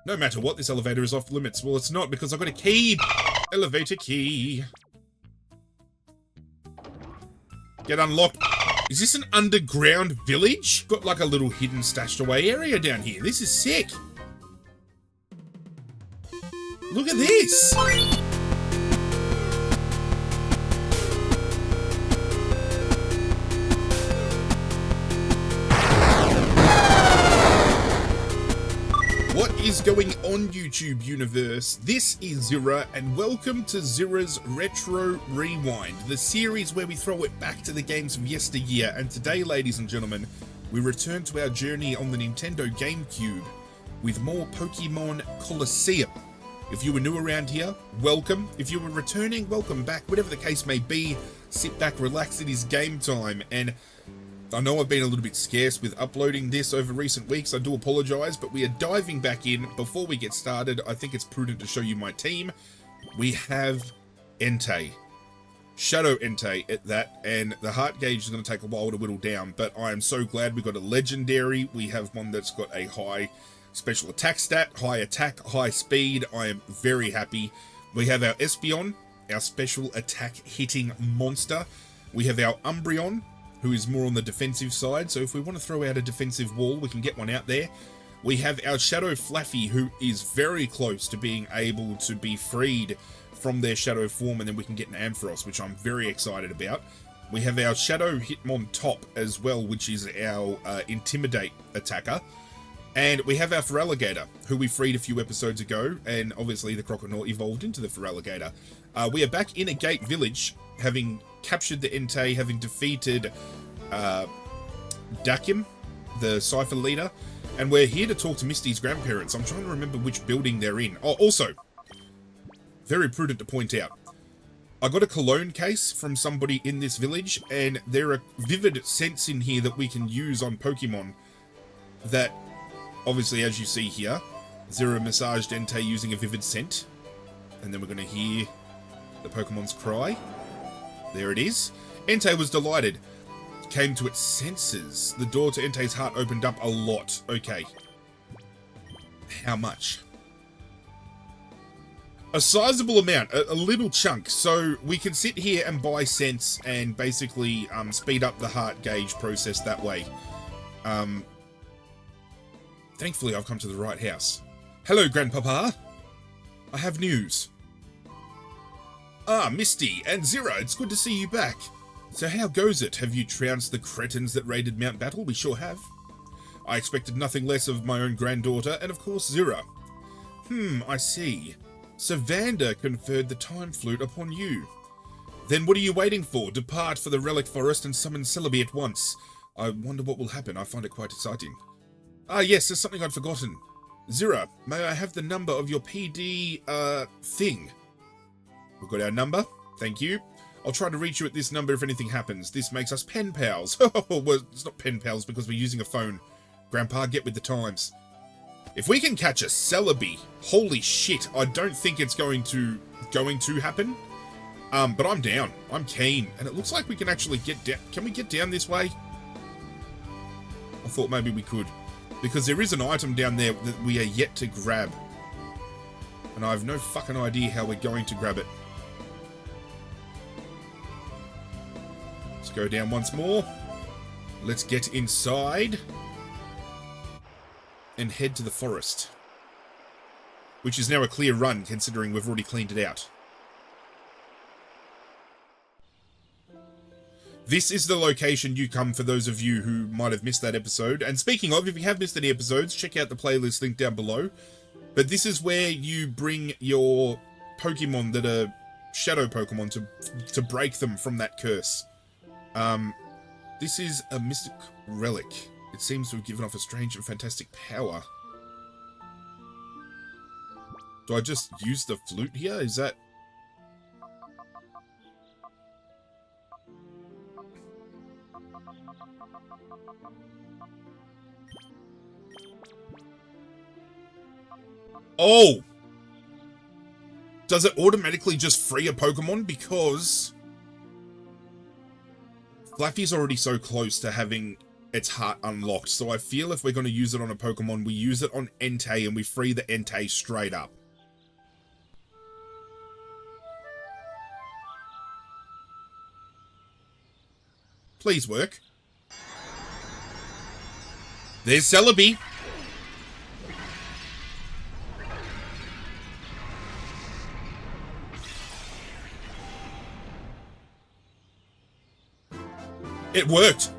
No matter what, this elevator is off limits. Well, it's not, because I've got a key. Elevator key. Get unlocked. Is this an underground village? Got like a little hidden stashed away area down here. This is sick. Look at this. What is going on, YouTube universe? This is Zirra, and welcome to Zirra's Retro Rewind, the series where we throw it back to the games of yesteryear. And today, ladies and gentlemen, we return to our journey on the Nintendo GameCube with more Pokémon Colosseum. If you were new around here, welcome. If you were returning, welcome back. Whatever the case may be, sit back, relax, it is game time. And I know I've been a little bit scarce with uploading this over recent weeks, I do apologise, but we are diving back in. Before we get started, I think it's prudent to show you my team. We have Entei, Shadow Entei at that, and the heart gauge is going to take a while to whittle down, but I am so glad we got a legendary. We have one that's got a high special attack stat, high attack, high speed. I am very happy. We have our Espeon, our special attack hitting monster. We have our Umbreon, who is more on the defensive side, so if we want to throw out a defensive wall, we can get one out there. We have our Shadow Flaffy, who is very close to being able to be freed from their Shadow form, and then we can get an Ampharos, which I'm very excited about. We have our Shadow Hitmontop as well, which is our Intimidate attacker. And we have our Feraligatr, who we freed a few episodes ago, and obviously the Crocodile evolved into the Feraligatr. We are back in Agate Village, having captured the Entei, having defeated Dakim, the Cypher leader, and we're here to talk to Misty's grandparents. I'm trying to remember which building they're in. Oh, also, very prudent to point out, I got a cologne case from somebody in this village, and there are vivid scents in here that we can use on Pokemon that, obviously, as you see here, Zirra massaged Entei using a vivid scent, and then we're going to hear the Pokemon's cry. There it is. Entei was delighted. Came to its senses. The door to Entei's heart opened up a lot. Okay. How much? A sizable amount. A little chunk. So we can sit here and buy cents and basically speed up the heart gauge process that way. Thankfully, I've come to the right house. Hello, Grandpapa. I have news. Ah, Misty and Zirra, it's good to see you back. So how goes it? Have you trounced the cretins that raided Mount Battle? We sure have. I expected nothing less of my own granddaughter, and of course Zirra. I see. So Vander conferred the Time Flute upon you. Then what are you waiting for? Depart for the Relic Forest and summon Celebi at once. I wonder what will happen. I find it quite exciting. Ah yes, there's something I'd forgotten. Zirra, may I have the number of your PD, thing? We've got our number. Thank you. I'll try to reach you at this number if anything happens. This makes us pen pals. Well, it's not pen pals because we're using a phone. Grandpa, get with the times. If we can catch a Celebi, holy shit, I don't think it's going to happen. But I'm down. I'm keen. And it looks like we can actually get down. Can we get down this way? I thought maybe we could. Because there is an item down there that we are yet to grab. And I have no fucking idea how we're going to grab it. Let's go down once more. Let's get inside. And head to the forest. Which is now a clear run, considering we've already cleaned it out. This is the location you come for those of you who might have missed that episode. And speaking of, if you have missed any episodes, check out the playlist link down below. But this is where you bring your Pokemon that are Shadow Pokemon to break them from that curse. This is a mystic relic. It seems to have given off a strange and fantastic power. Do I just use the flute here? Is that... Oh! Does it automatically just free a Pokemon? Because Flaffy's already so close to having its heart unlocked. So I feel if we're going to use it on a Pokemon, we use it on Entei and we free the Entei straight up. Please work. There's Celebi. It worked.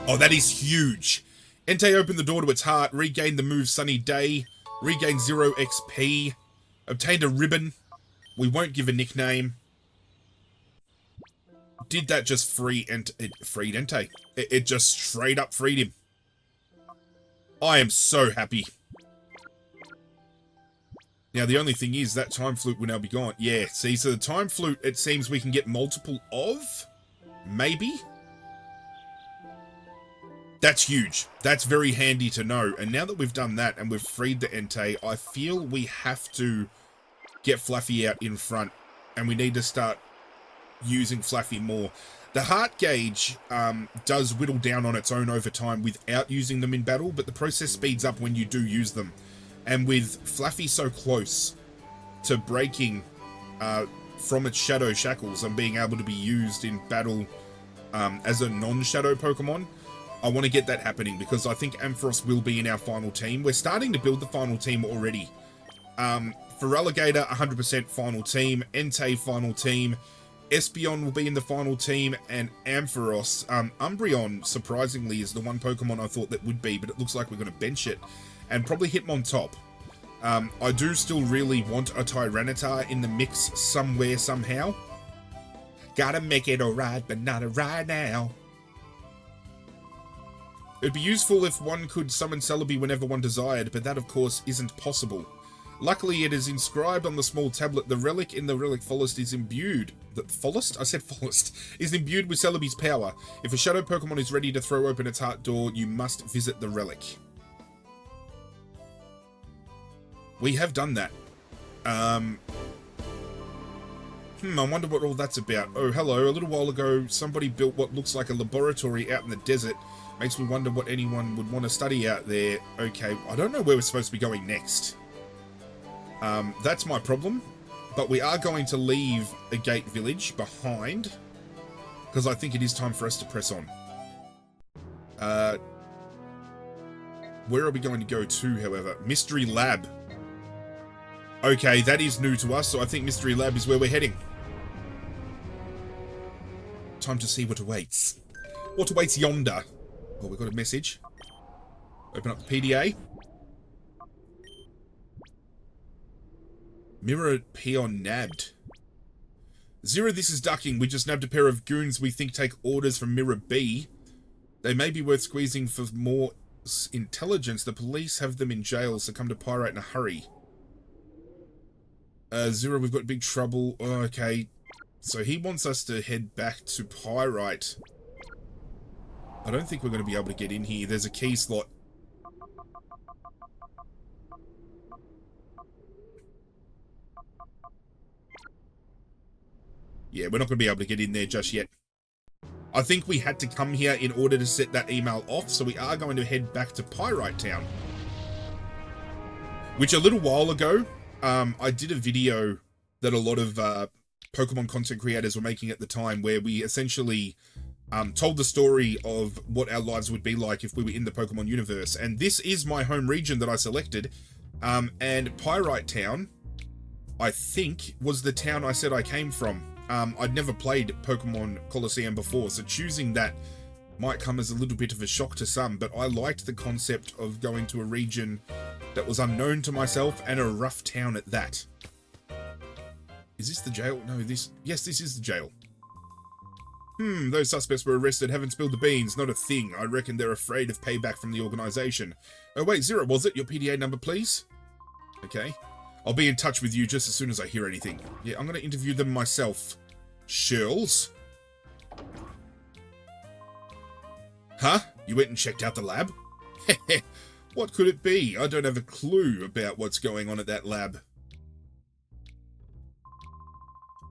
Oh, that is huge. Entei opened the door to its heart, regained the move Sunny Day, regained 0 XP, obtained a ribbon. We won't give a nickname. Did that just free it freed Entei? It just straight up freed him. I am so happy. Now, the only thing is that Time Flute will now be gone. Yeah, see, so the Time Flute, it seems we can get multiple of? Maybe? That's huge. That's very handy to know. And now that we've done that and we've freed the Entei, I feel we have to get Fluffy out in front. And we need to start using Fluffy more. The heart gauge does whittle down on its own over time without using them in battle, but the process speeds up when you do use them. And with Fluffy so close to breaking from its Shadow Shackles and being able to be used in battle as a non-Shadow Pokemon, I want to get that happening because I think Ampharos will be in our final team. We're starting to build the final team already. For Alligator, 100% final team. Entei, final team. Espeon will be in the final team, and Ampharos. Umbreon, surprisingly, is the one Pokemon I thought that would be, but it looks like we're going to bench it. And probably Hitmon top. I do still really want a Tyranitar in the mix somewhere, somehow. Gotta make it alright, but not right now. It'd be useful if one could summon Celebi whenever one desired, but that of course isn't possible. Luckily, it is inscribed on the small tablet. The relic in the Relic Forest is imbued. The Forest? I said Forest. Is imbued with Celebi's power. If a Shadow Pokemon is ready to throw open its heart door, you must visit the relic. We have done that. I wonder what all that's about. Oh, hello. A little while ago, somebody built what looks like a laboratory out in the desert. Makes me wonder what anyone would want to study out there. Okay, I don't know where we're supposed to be going next. That's my problem. But we are going to leave Agate Village behind. Because I think it is time for us to press on. Where are we going to go to, however? Mystery Lab. Okay, that is new to us, so I think Mystery Lab is where we're heading. Time to see what awaits. What awaits yonder? Oh, we've got a message. Open up the PDA. Mirror peon nabbed. Zirra, this is ducking. We just nabbed a pair of goons we think take orders from Mirror B. They may be worth squeezing for more intelligence. The police have them in jail, so come to Pyrite in a hurry. Zirra, we've got big trouble. Oh, okay. So he wants us to head back to Pyrite. I don't think we're going to be able to get in here. There's a key slot. Yeah, we're not going to be able to get in there just yet. I think we had to come here in order to set that email off, so we are going to head back to Pyrite Town. Which a little while ago, I did a video that a lot of Pokemon content creators were making at the time where we essentially told the story of what our lives would be like if we were in the Pokemon universe. And this is my home region that I selected. And Pyrite Town, I think, was the town I said I came from. I'd never played Pokémon Colosseum before, so choosing that might come as a little bit of a shock to some, but I liked the concept of going to a region that was unknown to myself and a rough town at that. Is this the jail? No, yes, this is the jail. Those suspects were arrested, haven't spilled the beans, not a thing. I reckon they're afraid of payback from the organization. Oh wait, Zirra, was it? Your PDA number, please? Okay. I'll be in touch with you just as soon as I hear anything. Yeah, I'm going to interview them myself. Shirls? Huh? You went and checked out the lab? Heh. What could it be? I don't have a clue about what's going on at that lab.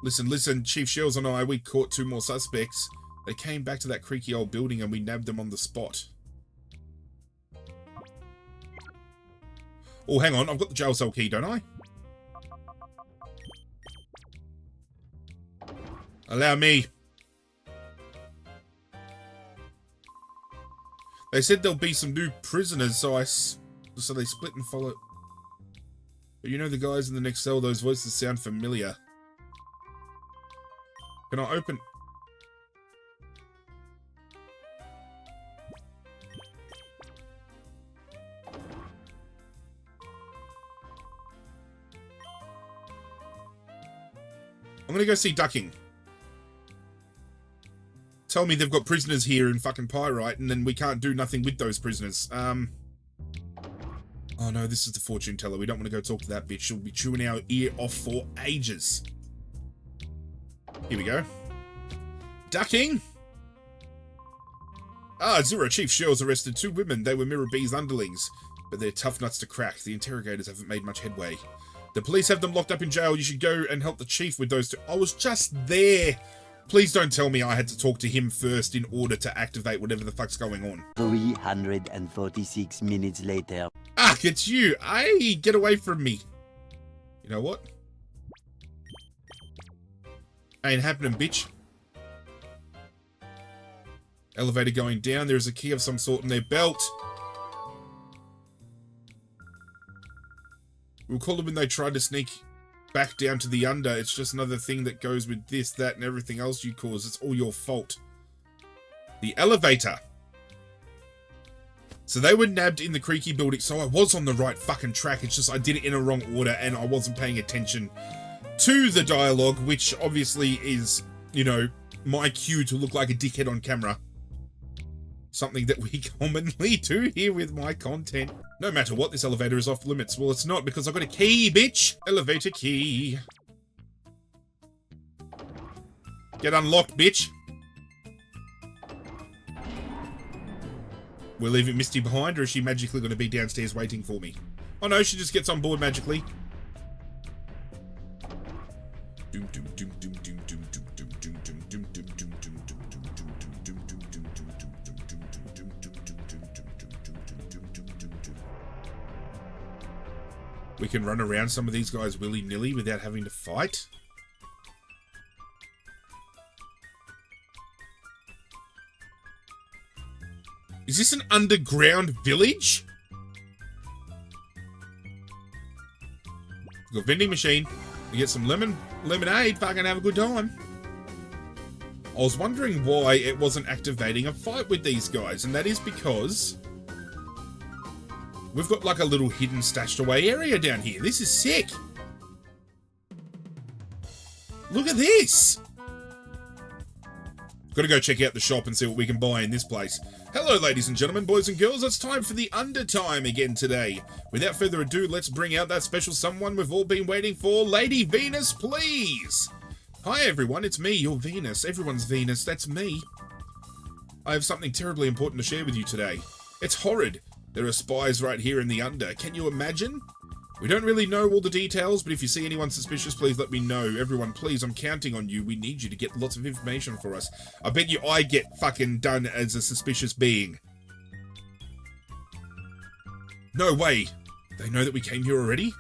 Listen, Chief Shirls and I, we caught 2 more suspects. They came back to that creaky old building and we nabbed them on the spot. Oh, hang on. I've got the jail cell key, don't I? Allow me. They said there'll be some new prisoners, so they split and followed. But you know the guys in the next cell, those voices sound familiar. Can I open? I'm gonna go see Ducking. Tell me they've got prisoners here in fucking Pyrite, and then we can't do nothing with those prisoners. Oh no, this is the fortune teller. We don't want to go talk to that bitch. She'll be chewing our ear off for ages. Here we go. Ducking! Ah, Zirra, Chief Shells arrested 2 women. They were Mirror B's underlings, but they're tough nuts to crack. The interrogators haven't made much headway. The police have them locked up in jail. You should go and help the chief with those 2. I was just there. Please don't tell me I had to talk to him first in order to activate whatever the fuck's going on. 346 minutes later. Ah, it's you. Hey, get away from me. You know what? Ain't happening, bitch. Elevator going down. There's a key of some sort in their belt. We'll call them when they try to sneak back down to the under. It's just another thing that goes with this, that, and everything else you cause. It's all your fault. The elevator. So they were nabbed in the creaky building, so I was on the right fucking track. It's just I did it in a wrong order and I wasn't paying attention to the dialogue, which obviously is, you know, my cue to look like a dickhead on camera. Something that we commonly do here with my content. No matter what, this elevator is off limits. Well, it's not, because I've got a key, bitch. Elevator key. Get unlocked, bitch. We're leaving Misty behind, or is she magically going to be downstairs waiting for me? Oh no, she just gets on board magically. Doom, doom, doom, doom, doom, doom, doom, doom, doom, doom, doom, doom, doom, doom, doom. We can run around some of these guys willy-nilly without having to fight. Is this an underground village? We've got a vending machine. We get some lemonade, fucking have a good time. I was wondering why it wasn't activating a fight with these guys, and that is because we've got like a little hidden stashed away area down here. This is sick. Look at this. Gotta go check out the shop and see what we can buy in this place. Hello, ladies and gentlemen, boys and girls. It's time for the Undertime again today. Without further ado, let's bring out that special someone we've all been waiting for. Lady Venus, please. Hi, everyone. It's me, your Venus. Everyone's Venus. That's me. I have something terribly important to share with you today. It's horrid. There are spies right here in the Under. Can you imagine? We don't really know all the details, but if you see anyone suspicious, please let me know. Everyone, please, I'm counting on you. We need you to get lots of information for us. I bet you I get fucking done as a suspicious being. No way. They know that we came here already?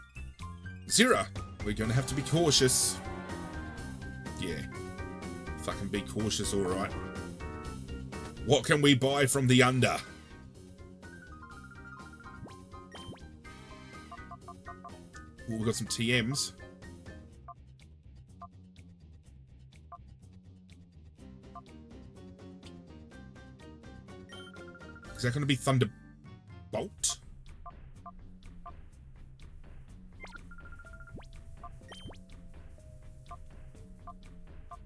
Zirra, we're going to have to be cautious. Yeah. Fucking be cautious, alright. What can we buy from the Under? Ooh, we've got some TMs. Is that going to be Thunderbolt?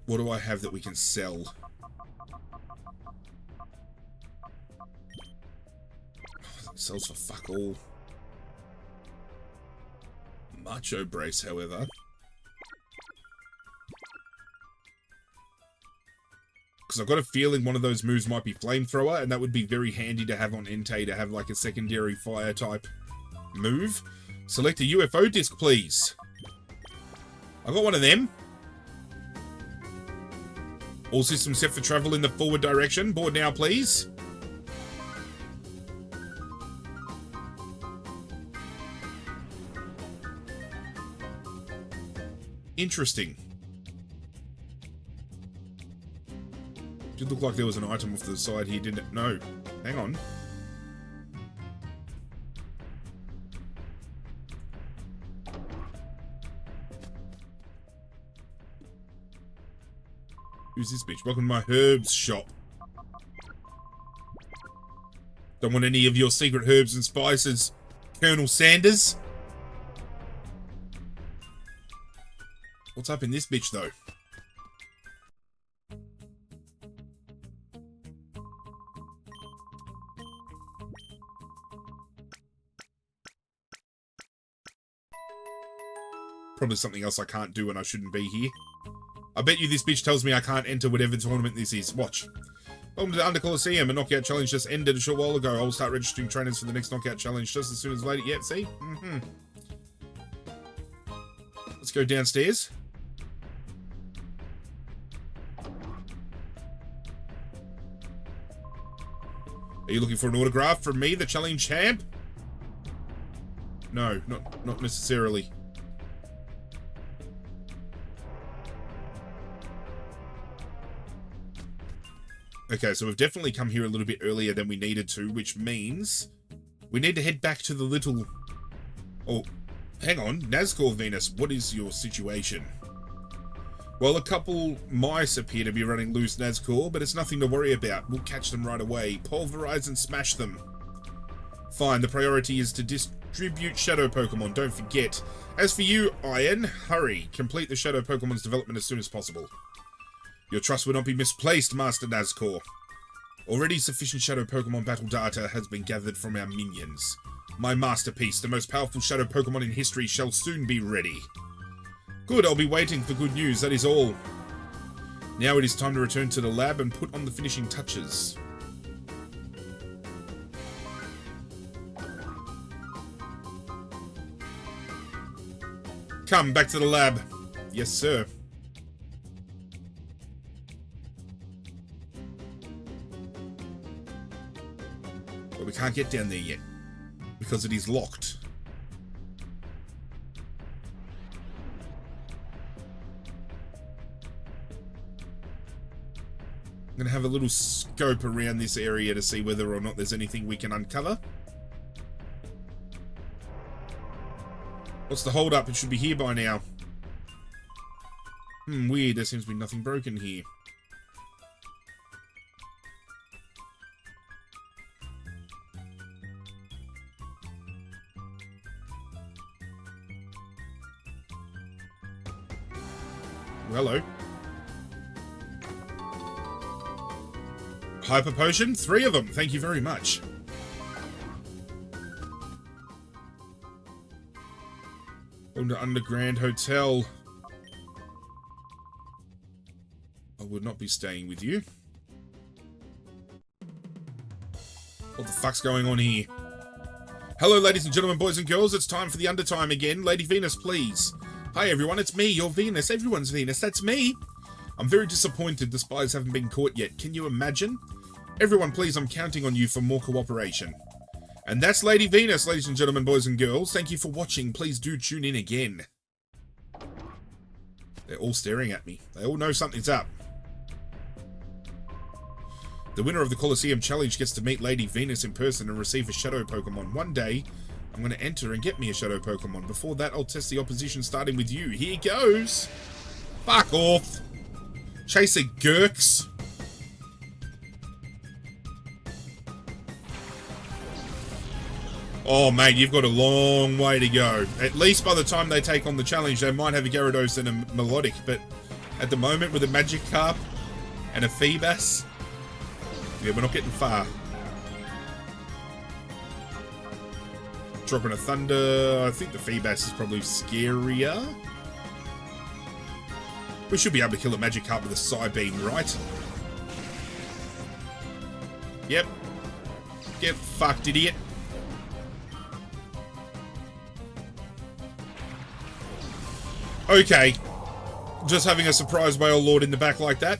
What do I have that we can sell? It sells for fuck all. Macho Brace, however. Because I've got a feeling one of those moves might be Flamethrower, and that would be very handy to have on Entei to have like a secondary fire type move. Select a UFO disc, please. I got one of them. All systems set for travel in the forward direction. Board now, please. Interesting. Did look like there was an item off to the side here, didn't it? No. Hang on. Who's this bitch? Welcome to my herbs shop. Don't want any of your secret herbs and spices, Colonel Sanders. What's up in this bitch, though? Probably something else I can't do and I shouldn't be here. I bet you this bitch tells me I can't enter whatever tournament this is. Watch. Welcome to the Under Colosseum. A knockout challenge just ended a short while ago. I will start registering trainers for the next knockout challenge just as soon as later. Yep, see? Let's go downstairs. Are you looking for an autograph from me, the challenge champ? No, not necessarily. Okay, so we've definitely come here a little bit earlier than we needed to, which means we need to head back to the little... Oh, hang on. Nazgul Venus, what is your situation? Well, a couple mice appear to be running loose, Nazgul, but it's nothing to worry about. We'll catch them right away. Pulverize and smash them. Fine, the priority is to distribute Shadow Pokemon, don't forget. As for you, Iron, hurry. Complete the Shadow Pokemon's development as soon as possible. Your trust will not be misplaced, Master Nazgul. Already sufficient Shadow Pokemon battle data has been gathered from our minions. My masterpiece, the most powerful Shadow Pokemon in history, shall soon be ready. Good, I'll be waiting for good news, that is all. Now it is time to return to the lab and put on the finishing touches. Come, back to the lab. Yes, sir. But we can't get down there yet, because it is locked. I'm going to have a little scope around this area to see whether or not there's anything we can uncover. What's the hold up? It should be here by now. Weird. There seems to be nothing broken here. Hello. Hyper Potion? 3 of them. Thank you very much. Welcome to Underground Hotel. I would not be staying with you. What the fuck's going on here? Hello, ladies and gentlemen, boys and girls. It's time for the Undertime again. Lady Venus, please. Hi, everyone. It's me, your Venus. Everyone's Venus. That's me. I'm very disappointed the spies haven't been caught yet. Can you imagine? Everyone, please, I'm counting on you for more cooperation. And that's Lady Venus, ladies and gentlemen, boys and girls. Thank you for watching. Please do tune in again. They're all staring at me. They all know something's up. The winner of the Colosseum Challenge gets to meet Lady Venus in person and receive a Shadow Pokemon. One day, I'm going to enter and get me a Shadow Pokemon. Before that, I'll test the opposition, starting with you. Here goes. Fuck off. Chaser Gurks. Oh, mate, you've got a long way to go. At least by the time they take on the challenge, they might have a Gyarados and a Melodic, but at the moment, with a Magikarp and a Feebas, yeah, we're not getting far. Dropping a Thunder. I think the Feebas is probably scarier. We should be able to kill a Magikarp with a Psybeam, right? Yep. Get fucked, idiot. Okay. Just having a surprise whale lord in the back like that.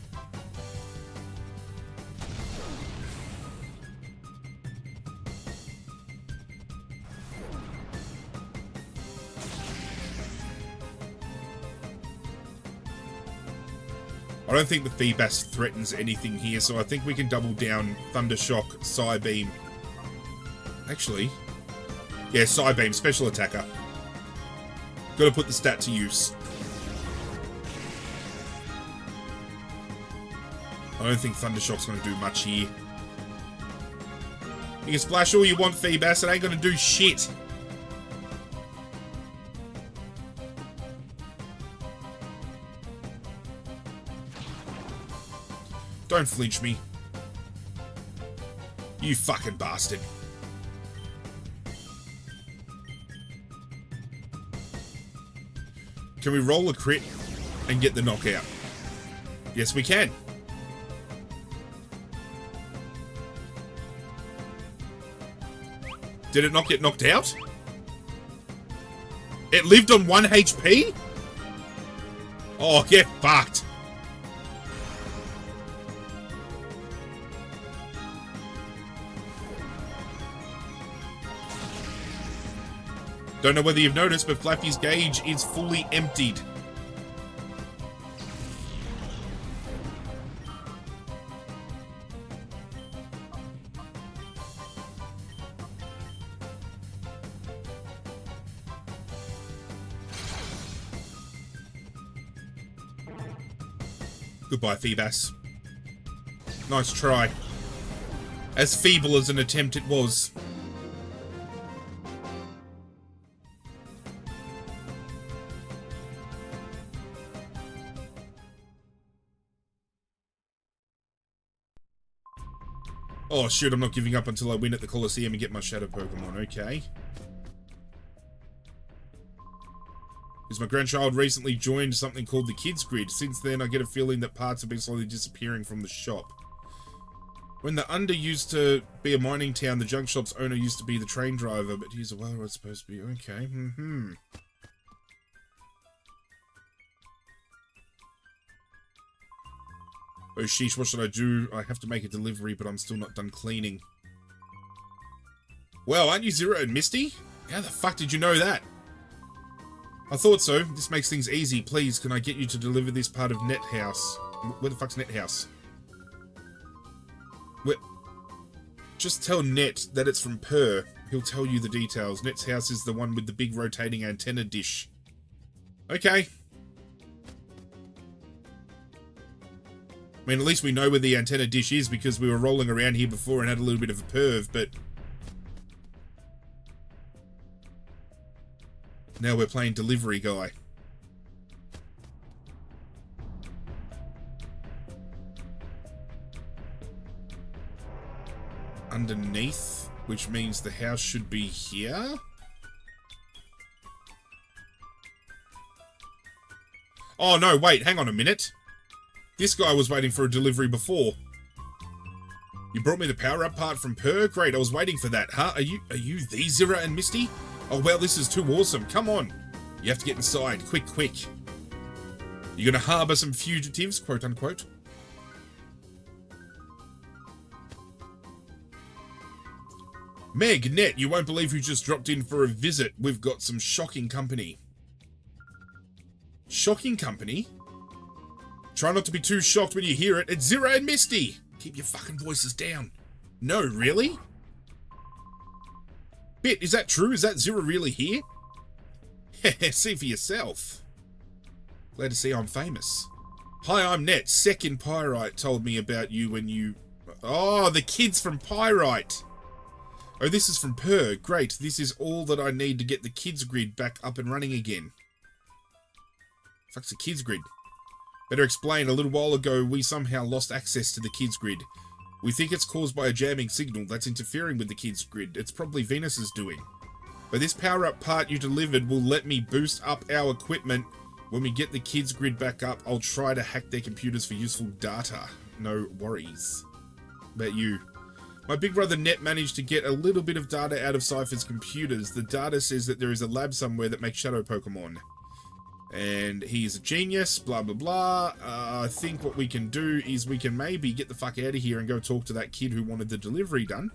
I don't think the Feebas threatens anything here, so I think we can double down Thundershock, Psybeam. Actually, yeah, Psybeam, special attacker. Gotta put the stat to use. I don't think Thundershock's gonna do much here. You can splash all you want, Feebas, it ain't gonna do shit. Don't flinch me. You fucking bastard. Can we roll a crit and get the knockout? Yes, we can. Did it not get knocked out? It lived on 1 HP? Oh, get fucked. Don't know whether you've noticed, but Flappy's gauge is fully emptied. Goodbye, Feebas. Nice try. As feeble as an attempt it was. Oh shoot, I'm not giving up until I win at the Colosseum and get my Shadow Pokemon, okay. Because my grandchild recently joined something called the Kids Grid. Since then, I get a feeling that parts have been slowly disappearing from the shop. When the Under used to be a mining town, the junk shop's owner used to be the train driver, but he's a well, it's supposed to be, okay, Oh sheesh, what should I do? I have to make a delivery, but I'm still not done cleaning. Well, aren't you Zirra and Misty? How the fuck did you know that? I thought so. This makes things easy. Please, can I get you to deliver this part of Net House? Where the fuck's Net House? Where? Just tell Net that it's from Purr. He'll tell you the details. Net's house is the one with the big rotating antenna dish. Okay. I mean, at least we know where the antenna dish is because we were rolling around here before and had a little bit of a perv, but... now we're playing delivery guy. Underneath, which means the house should be here. Oh no, wait, hang on a minute. This guy was waiting for a delivery before. You brought me the power-up part from Purr? Great, I was waiting for that, huh? Are you the Zirra and Misty? Oh, well, this is too awesome. Come on. You have to get inside. Quick, quick. You're gonna harbour some fugitives, quote-unquote. Meg, Net, you won't believe who just dropped in for a visit. We've got some shocking company. Shocking company? Try not to be too shocked when you hear it. It's Zirra and Misty. Keep your fucking voices down. No, really? Bit, is that true? Is that Zirra really here? See for yourself. Glad to see I'm famous. Hi, I'm Net. Second Pyrite told me about you when you... oh, the kids from Pyrite. Oh, this is from Purr. Great. This is all that I need to get the kids grid back up and running again. Fuck's the kids grid? Better explain, a little while ago we somehow lost access to the kids grid. We think it's caused by a jamming signal that's interfering with the kids grid. It's probably Venus's doing. But this power-up part you delivered will let me boost up our equipment. When we get the kids grid back up, I'll try to hack their computers for useful data. No worries. About you. My big brother Net managed to get a little bit of data out of Cypher's computers. The data says that there is a lab somewhere that makes shadow Pokemon. And he's a genius, blah, blah, blah. I think what we can do is we can maybe get the fuck out of here and go talk to that kid who wanted the delivery done.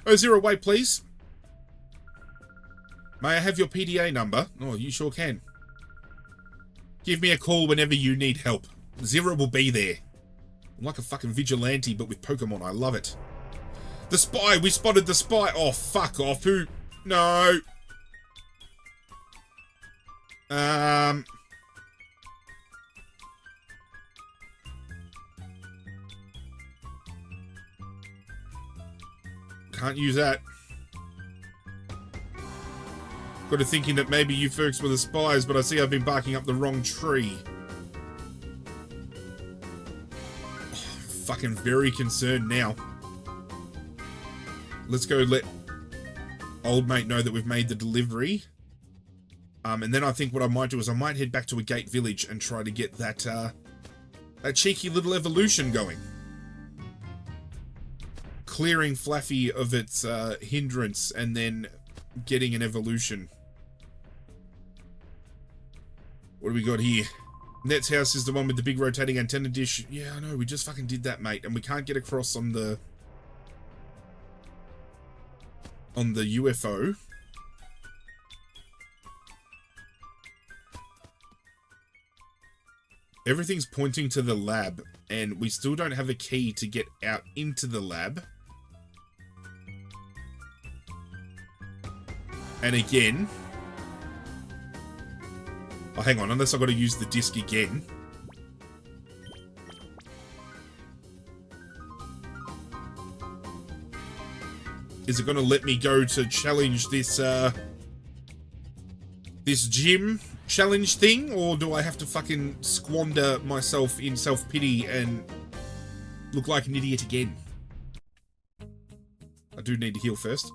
Oh, Zirra, wait, please. May I have your PDA number? Oh, you sure can. Give me a call whenever you need help. Zirra will be there. I'm like a fucking vigilante, but with Pokemon. I love it. The spy! We spotted the spy! Oh, fuck off. Who? No. Can't use that. Got to thinking that maybe you folks were the spies, but I see I've been barking up the wrong tree. Oh, fucking very concerned now. Let's go let old mate know that we've made the delivery. And then I think what I might do is I might head back to Agate Village and try to get that, that cheeky little evolution going. Clearing Flaffy of its hindrance and then getting an evolution. What do we got here? Net's house is the one with the big rotating antenna dish. Yeah, I know, we just fucking did that, mate. And we can't get across on the UFO. Everything's pointing to the lab, and we still don't have a key to get out into the lab. And again... Oh, hang on, unless I've got to use the disc again. Is it going to let me go to challenge this, this gym challenge thing? Or do I have to fucking squander myself in self-pity and look like an idiot again? I do need to heal first.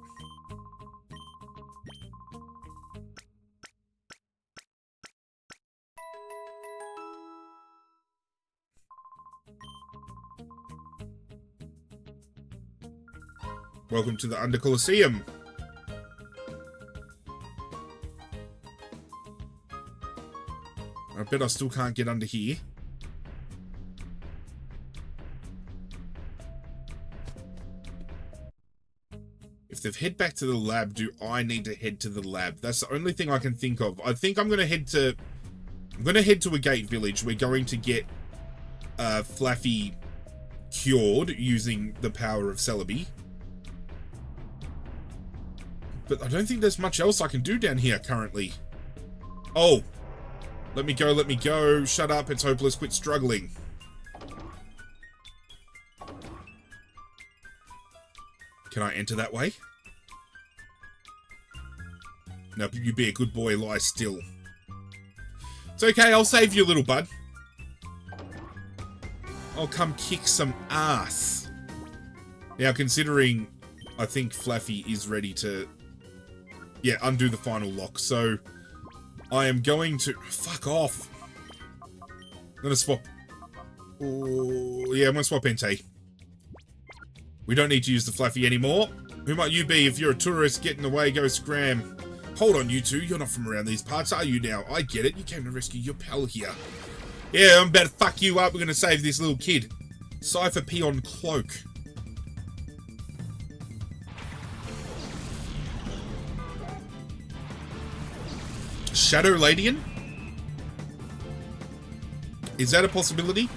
Welcome to the Under Colosseum. I bet I still can't get under here. If they've head back to the lab, do I need to head to the lab? That's the only thing I can think of. I think I'm gonna head to Agate Village. We're going to get Flaffy cured using the power of Celebi. But I don't think there's much else I can do down here currently. Oh. Let me go, let me go. Shut up, it's hopeless, quit struggling. Can I enter that way? No, you be a good boy, lie still. It's okay, I'll save you, little bud. I'll come kick some ass. Now, considering I think Flaffy is ready to... Yeah, undo the final lock, so... I am going to... Fuck off. I'm gonna swap... Oh, yeah, I'm gonna swap Entei. We don't need to use the Flaffy anymore. Who might you be? If you're a tourist, get in the way, go scram. Hold on, you two. You're not from around these parts, are you now? I get it. You came to rescue your pal here. Yeah, I'm about to fuck you up. We're gonna save this little kid. Cypher Peon Cloak. Shadow Ladian? Is that a possibility?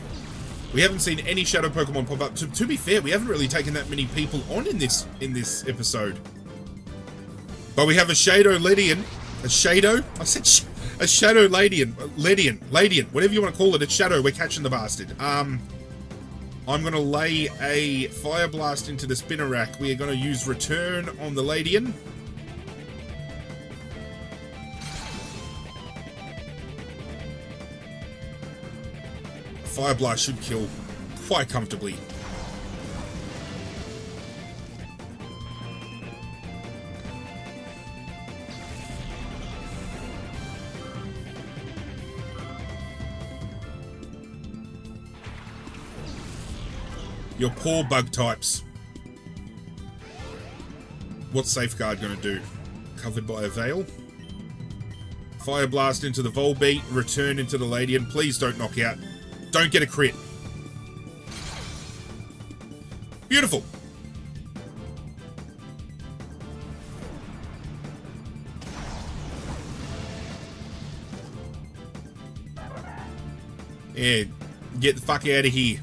We haven't seen any Shadow Pokemon pop up. To be fair, we haven't really taken that many people on in this episode. But we have a Shadow Ledian. A Shadow? I said a Shadow Ladian. Ladian. Whatever you want to call it. It's Shadow. We're catching the bastard. I'm going to lay a Fire Blast into the Spinnerack. We are going to use Return on the Ladian. Fire Blast should kill quite comfortably. Your poor bug types. What's Safeguard going to do? Covered by a veil? Fire Blast into the Volbeat, Return into the Ladian. Please don't knock out. Don't get a crit. Beautiful. Yeah, Get the fuck out of here.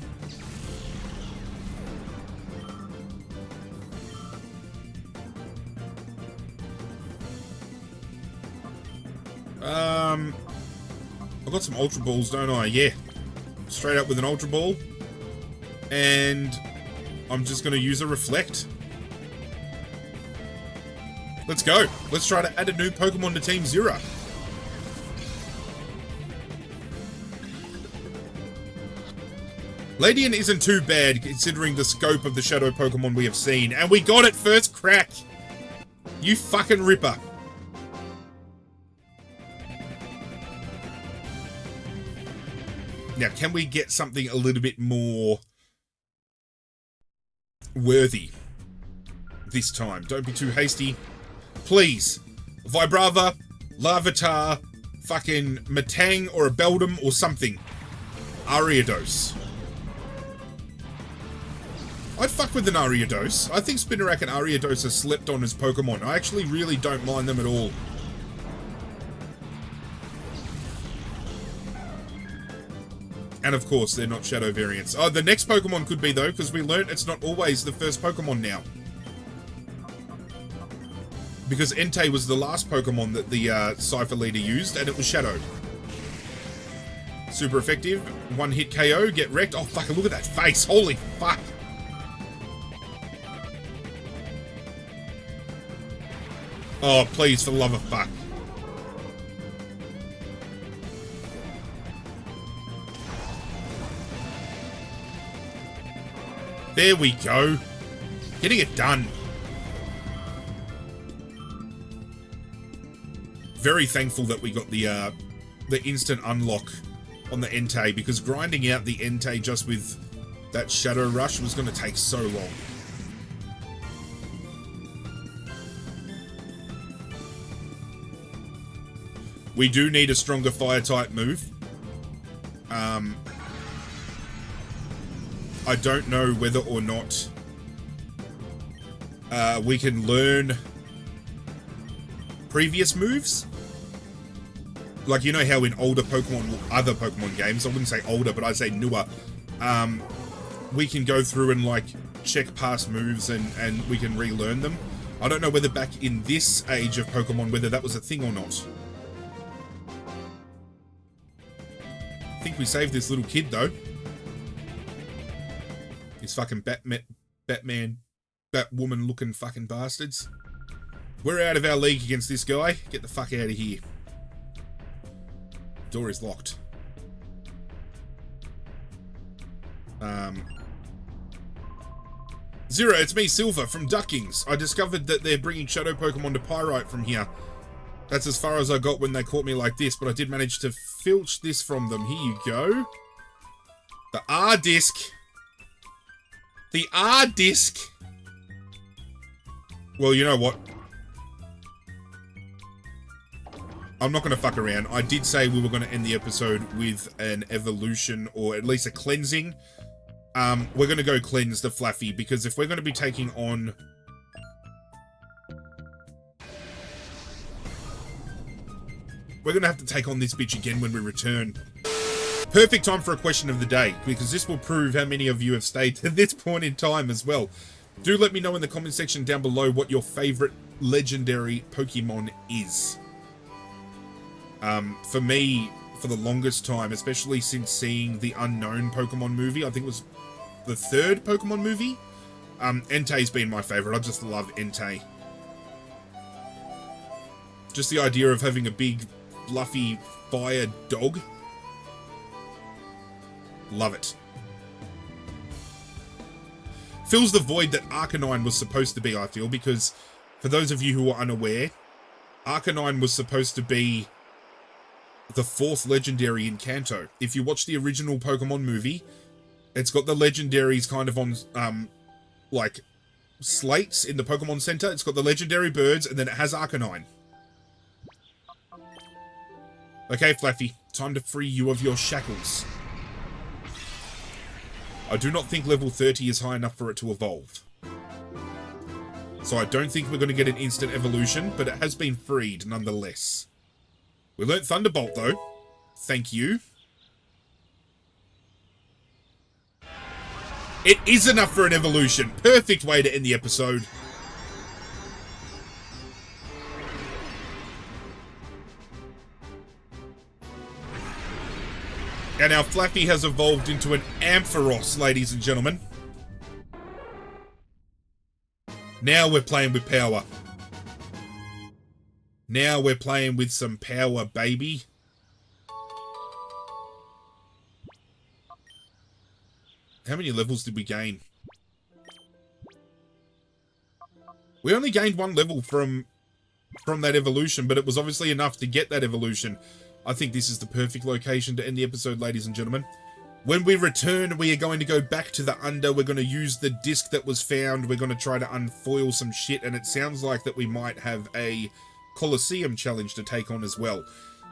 I've got some Ultra Balls, don't I? Yeah. Straight up with an Ultra Ball. And I'm just going to use a Reflect. Let's go. Let's try to add a new Pokemon to Team Zirra. Ladian isn't too bad considering the scope of the Shadow Pokemon we have seen. And we got it first crack. You fucking ripper. Now, can we get something a little bit more worthy this time? Don't be too hasty. Please. Vibrava, Larvitar, fucking Matang or a Beldum or something. Ariados. I'd fuck with an Ariados. I think Spinarak and Ariados are slept on as Pokemon. I actually really don't mind them at all. And of course, they're not Shadow variants. Oh, the next Pokemon could be though, because we learned it's not always the first Pokemon now. Because Entei was the last Pokemon that the Cypher leader used, and it was Shadow. Super effective. One hit KO, get wrecked. Oh fuck, look at that face. Holy fuck. Oh, please, for the love of fuck. There we go. Getting it done. Very thankful that we got the instant unlock on the Entei, because grinding out the Entei just with that Shadow Rush was going to take so long. We do need a stronger Fire-type move. I don't know whether or not we can learn previous moves. Like, you know how in older Pokemon, other Pokemon games, I wouldn't say older, but I'd say newer, we can go through and, like, check past moves and we can relearn them. I don't know whether back in this age of Pokemon, whether that was a thing or not. I think we saved this little kid, though. These fucking Batwoman looking fucking bastards. We're out of our league against this guy. Get the fuck out of here. Door is locked. Zirra, it's me, Silver, from Duckings. I discovered that they're bringing Shadow Pokemon to Pyrite from here. That's as far as I got when they caught me like this, but I did manage to filch this from them. Here you go. The R-Disc. The R-Disc. Well, you know what? I'm not going to fuck around. I did say we were going to end the episode with an evolution, or at least a cleansing. We're going to go cleanse the Fluffy, because if we're going to be taking on... We're going to have to take on this bitch again when we return. Perfect time for a question of the day, because this will prove how many of you have stayed to this point in time as well. Do let me know in the comment section down below what your favorite legendary Pokemon is. For me, for the longest time, especially since seeing the Unknown Pokemon movie, I think it was the third Pokemon movie, Entei's been my favorite. I just love Entei. Just the idea of having a big, fluffy fire dog. Love it. Fills the void that Arcanine was supposed to be, I feel, because for those of you who are unaware, Arcanine was supposed to be the fourth legendary in Kanto. If you watch the original Pokemon movie, it's got the legendaries kind of on, like, slates in the Pokemon Center. It's got the legendary birds, and then it has Arcanine. Okay, Fluffy, time to free you of your shackles. I do not think level 30 is high enough for it to evolve. So I don't think we're going to get an instant evolution, but it has been freed nonetheless. We learnt Thunderbolt though. Thank you. It is enough for an evolution. Perfect way to end the episode. And our Flappy has evolved into an Ampharos, ladies and gentlemen. Now we're playing with power. Now we're playing with some power, baby. How many levels did we gain? We only gained 1 level from that evolution, but it was obviously enough to get that evolution. I think this is the perfect location to end the episode, ladies and gentlemen. When we return, we are going to go back to the Under. We're going to use the disc that was found. We're going to try to unfoil some shit, and it sounds like that we might have a Colosseum challenge to take on as well.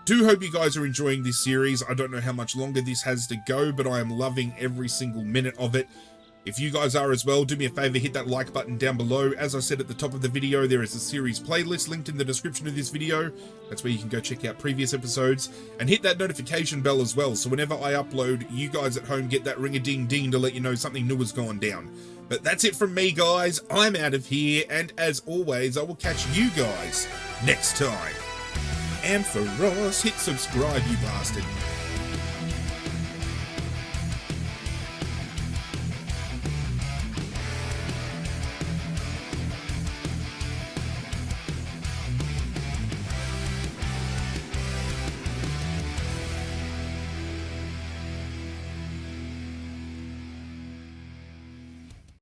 Do hope you guys are enjoying this series. I don't know how much longer this has to go, but I am loving every single minute of it. If you guys are as well, do me a favor, hit that like button down below. As I said at the top of the video, there is a series playlist linked in the description of this video. That's where you can go check out previous episodes. And hit that notification bell as well, so whenever I upload, you guys at home get that ring-a-ding-ding to let you know something new has gone down. But that's it from me, guys. I'm out of here, and as always, I will catch you guys next time. And for Ross, hit subscribe, you bastard.